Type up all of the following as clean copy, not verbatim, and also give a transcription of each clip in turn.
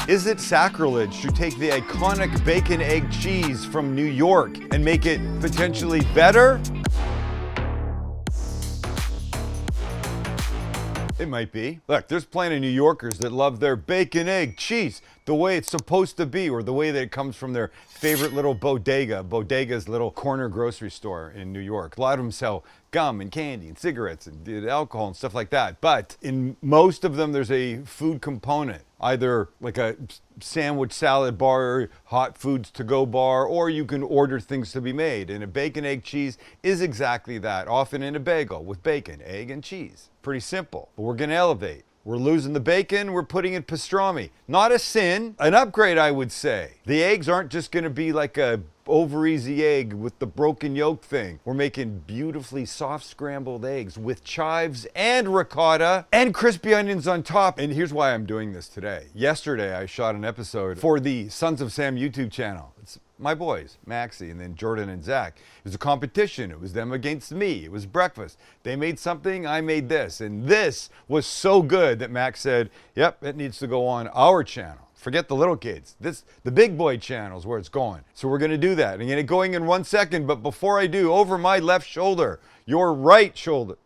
Is it sacrilege to take the iconic bacon egg cheese from New York and make it potentially better? It might be. Look, there's plenty of New Yorkers that love their bacon, egg, cheese the way it's supposed to be, or the way that it comes from their favorite little bodega. Bodega's little corner grocery store in New York. A lot of them sell gum and candy and cigarettes and alcohol and stuff like that. But in most of them, there's a food component, either like a sandwich salad bar, hot foods to go bar, or you can order things to be made. And a bacon, egg, cheese is exactly that, often in a bagel with bacon, egg, and cheese. Pretty simple, but we're gonna elevate. We're losing the bacon, we're putting in pastrami. Not a sin, an upgrade, I would say. The eggs aren't just gonna be like a over easy egg with the broken yolk thing. We're making beautifully soft scrambled eggs with chives and ricotta and crispy onions on top. And here's why I'm doing this today. Yesterday, I shot an episode for the Sons of Sam YouTube channel. It's my boys, Maxie, and then Jordan and Zach. It was a competition. It was them against me. It was breakfast. They made something, I made this. And this was so good that Max said, yep, it needs to go on our channel. Forget the little kids. The big boy channel is where it's going. So we're gonna do that. I'm gonna going in 1 second, but before I do, over my left shoulder, your right shoulder,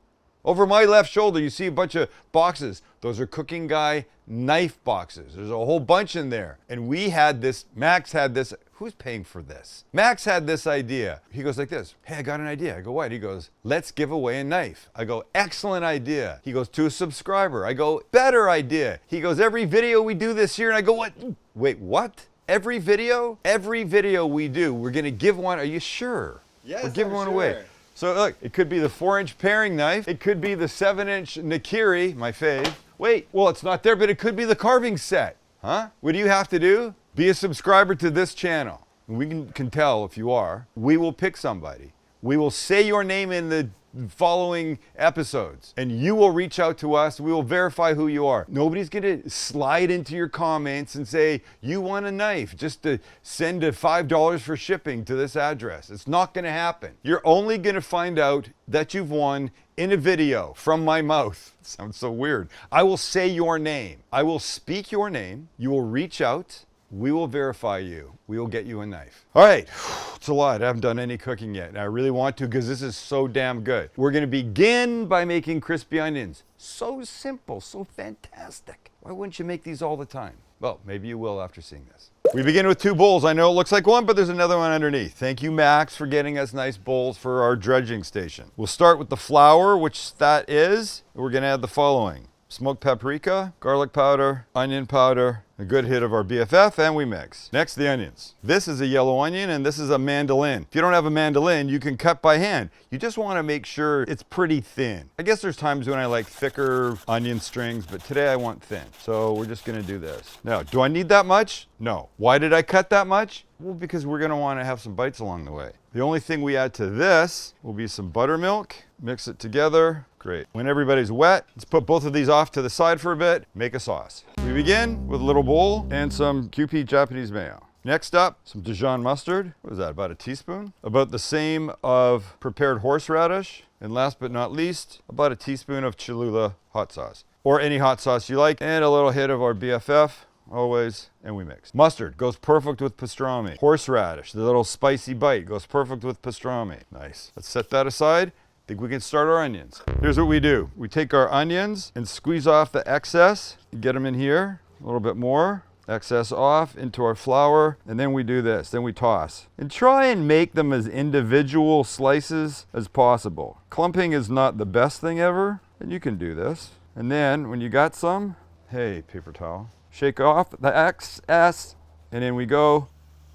over my left shoulder, you see a bunch of boxes. Those are Cooking Guy knife boxes. There's a whole bunch in there. And we had this, Max had this, who's paying for this? Max had this idea. He goes like this, hey, I got an idea. I go, what? He goes, let's give away a knife. I go, excellent idea. He goes, to a subscriber. I go, better idea. He goes, every video we do this year. And I go, what? Wait, what? Every video? Every video we do, we're gonna give one. Are you sure? Yes, we're giving I'm one sure. away. So look, it could be the 4-inch paring knife. It could be the 7-inch Nyc'S, my fave. Wait, well, it's not there, but it could be the carving set. Huh? What do you have to do? Be a subscriber to this channel. We can tell if you are. We will pick somebody. We will say your name in the following episodes, and you will reach out to us. We will verify who you are. Nobody's gonna slide into your comments and say, you want a knife, just to send a $5 for shipping to this address. It's not gonna happen. You're only gonna find out that you've won in a video from my mouth. It sounds so weird. I will say your name. I will speak your name. You will reach out. We will verify you. We will get you a knife. All right, it's a lot. I haven't done any cooking yet, and I really want to because this is so damn good. We're gonna begin by making crispy onions. So simple, so fantastic. Why wouldn't you make these all the time? Well, maybe you will after seeing this. We begin with 2 bowls. I know it looks like one, but there's another one underneath. Thank you, Max, for getting us nice bowls for our dredging station. We'll start with the flour, which that is. We're gonna add the following: smoked paprika, garlic powder, onion powder, a good hit of our BFF, and we mix. Next, the onions. This is a yellow onion, and this is a mandolin. If you don't have a mandolin, you can cut by hand. You just want to make sure it's pretty thin. I guess there's times when I like thicker onion strings, but today I want thin. So we're just gonna do this. Now, do I need that much? No. Why did I cut that much? Well, because we're gonna want to have some bites along the way. The only thing we add to this will be some buttermilk. Mix it together. Great. When everybody's wet, let's put both of these off to the side for a bit, make a sauce. We begin with a little bowl and some QP Japanese mayo. Next up, some Dijon mustard. What is that, about a teaspoon? About the same of prepared horseradish. And last but not least, about a teaspoon of Cholula hot sauce. Or any hot sauce you like. And a little hit of our BFF. Always, and we mix. Mustard goes perfect with pastrami. Horseradish, the little spicy bite, goes perfect with pastrami. Nice. Let's set that aside. Think we can start our onions. Here's what we do. We take our onions and squeeze off the excess. Get them in here, a little bit more. Excess off into our flour, and then we do this. Then we toss. And try and make them as individual slices as possible. Clumping is not the best thing ever, and you can do this. And then when you got some, hey, paper towel, shake off the excess, and in we go,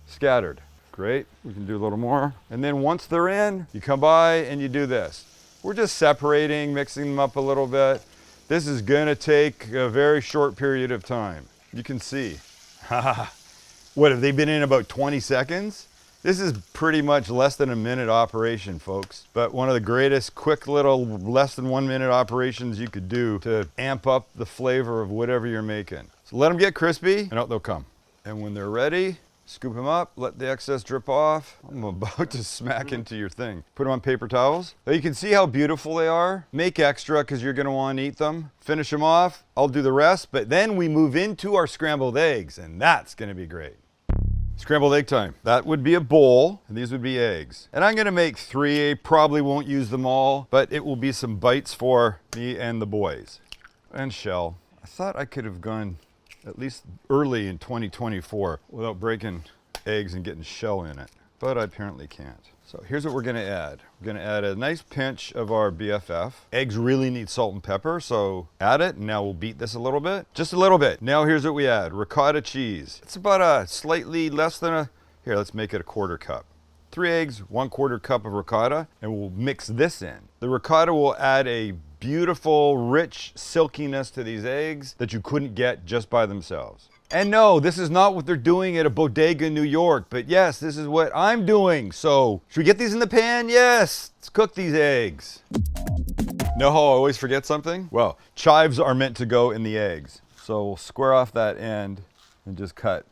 scattered. Great, we can do a little more. And then once they're in, you come by and you do this. We're just separating, mixing them up a little bit. This is gonna take a very short period of time. You can see. What, have they been in about 20 seconds? This is pretty much less than a minute operation, folks. But one of the greatest quick little less than 1 minute operations you could do to amp up the flavor of whatever you're making. So let them get crispy and out they'll come. And when they're ready, Scoop them up, let the excess drip off. I'm about to smack into your thing. Put them on paper towels. Now you can see how beautiful they are. Make extra because you're gonna want to eat them. Finish them off, I'll do the rest, but then we move into our scrambled eggs, and that's gonna be great. Scrambled egg time. That would be a bowl, and these would be eggs. And I'm gonna make 3, I probably won't use them all, but it will be some bites for me and the boys. And shell. I thought I could have gone at least early in 2024 without breaking eggs and getting shell in it, but I apparently can't. So here's what we're gonna add. We're gonna add a nice pinch of our BFF. Eggs really need salt and pepper, so add it. And now we'll beat this a little bit, just a little bit. Now here's what we add, ricotta cheese. It's about a slightly less than a, here, let's make it a 1/4 cup. 3 eggs, 1/4 cup of ricotta, and we'll mix this in. The ricotta will add a beautiful, rich silkiness to these eggs that you couldn't get just by themselves. And no, this is not what they're doing at a bodega in New York, but yes, this is what I'm doing. So, should we get these in the pan? Yes, let's cook these eggs. Know how I always forget something? Well, chives are meant to go in the eggs. So we'll square off that end and just cut.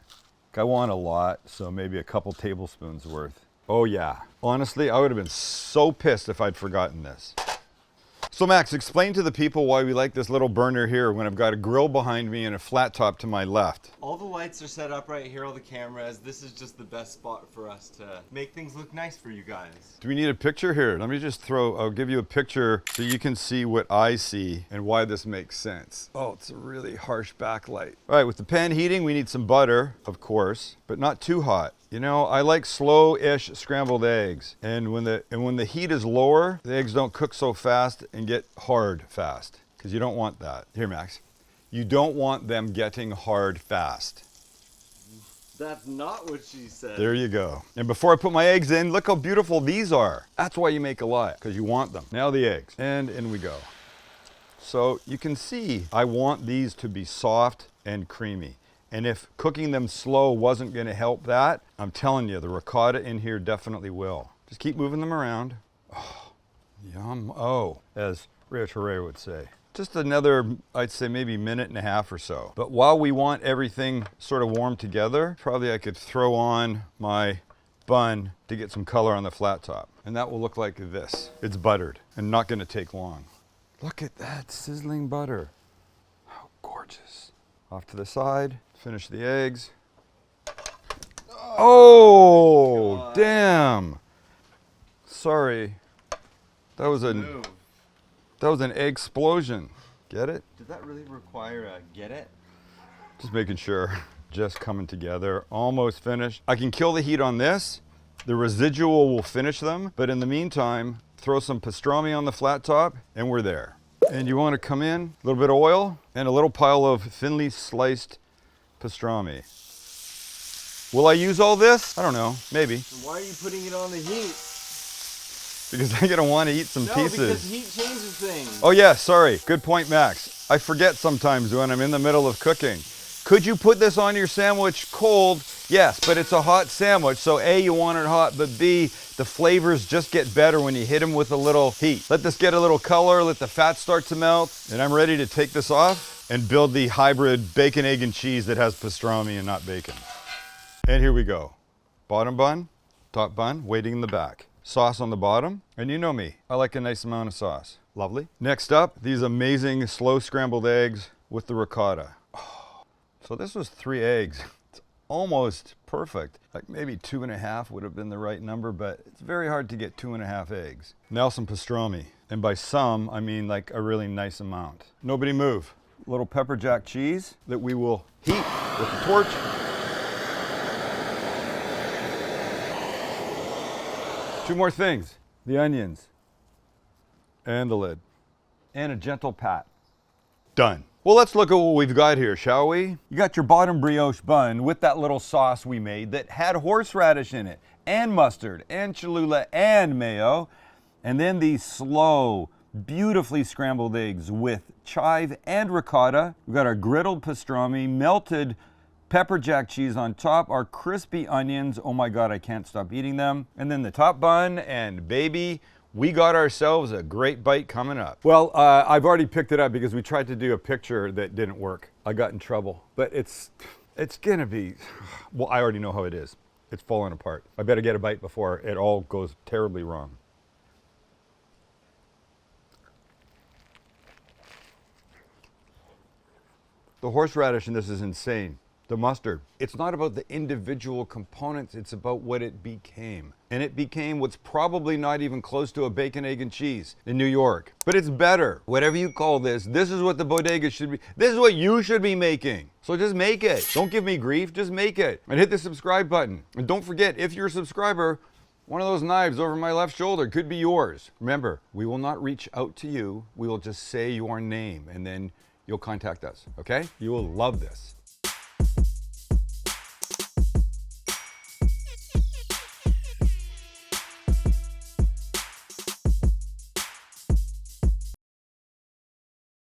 I want a lot, so maybe a couple tablespoons worth. Oh yeah, honestly, I would have been so pissed if I'd forgotten this. So Max, explain to the people why we like this little burner here when I've got a grill behind me and a flat top to my left. All the lights are set up right here, all the cameras. This is just the best spot for us to make things look nice for you guys. Do we need a picture here? Let me just I'll give you a picture so you can see what I see and why this makes sense. Oh, it's a really harsh backlight. All right, with the pan heating, we need some butter, of course, but not too hot. You know, I like slow-ish scrambled eggs. And when the heat is lower, the eggs don't cook so fast and get hard fast, because you don't want that. Here, Max. You don't want them getting hard fast. That's not what she said. There you go. And before I put my eggs in, look how beautiful these are. That's why you make a lot, because you want them. Now the eggs, and in we go. So you can see, I want these to be soft and creamy. And if cooking them slow wasn't going to help that, I'm telling you, the ricotta in here definitely will. Just keep moving them around. Oh, yum. Oh, as Rio Torre would say. Just another, I'd say maybe 1.5 minutes or so. But while we want everything sort of warm together, probably I could throw on my bun to get some color on the flat top. And that will look like this. It's buttered and not going to take long. Look at that sizzling butter. How gorgeous. Off to the side. Finish the eggs. Oh, damn. Sorry. That was an egg explosion. Get it? Did that really require a get it? Just making sure. Just coming together. Almost finished. I can kill the heat on this. The residual will finish them. But in the meantime, throw some pastrami on the flat top and we're there. And you want to come in, a little bit of oil and a little pile of thinly sliced pastrami. Will I use all this? I don't know, maybe. Why are you putting it on the heat? Because I'm gonna want to eat some pieces. No, because heat changes things. Oh yeah, sorry, good point, Max. I forget sometimes when I'm in the middle of cooking. Could you put this on your sandwich cold? Yes, but it's a hot sandwich, so A, you want it hot, but B, the flavors just get better when you hit them with a little heat. Let this get a little color, let the fat start to melt, and I'm ready to take this off and build the hybrid bacon, egg, and cheese that has pastrami and not bacon. And here we go. Bottom bun, top bun, waiting in the back. Sauce on the bottom, and you know me, I like a nice amount of sauce. Lovely. Next up, these amazing slow scrambled eggs with the ricotta. Oh, so this was 3 eggs. It's almost perfect. Like maybe 2.5 would have been the right number, but it's very hard to get 2.5 eggs. Now some pastrami. And by some, I mean like a really nice amount. Nobody move. Little pepper jack cheese that we will heat with the torch. Two more things, the onions and the lid and a gentle pat. Done. Well, let's look at what we've got here, shall we? You got your bottom brioche bun with that little sauce we made that had horseradish in it and mustard and Cholula and mayo. And then these slow, beautifully scrambled eggs with chive and ricotta. We've got our griddled pastrami, melted pepper jack cheese on top, our crispy onions. Oh my God, I can't stop eating them. And then the top bun, and baby, we got ourselves a great bite coming up. Well, I've already picked it up because we tried to do a picture that didn't work. I got in trouble, but it's It's gonna be, well, I already know how it is. It's falling apart. I better get a bite before it all goes terribly wrong. The horseradish in this is insane. The mustard. It's not about the individual components, it's about what it became. And it became what's probably not even close to a bacon, egg, and cheese in New York. But it's better. Whatever you call this is what the bodega should be. This is what you should be making. So just make it. Don't give me grief, just make it. And hit the subscribe button. And don't forget, if you're a subscriber, one of those knives over my left shoulder could be yours. Remember, we will not reach out to you. We will just say your name and then you'll contact us, okay? You will love this.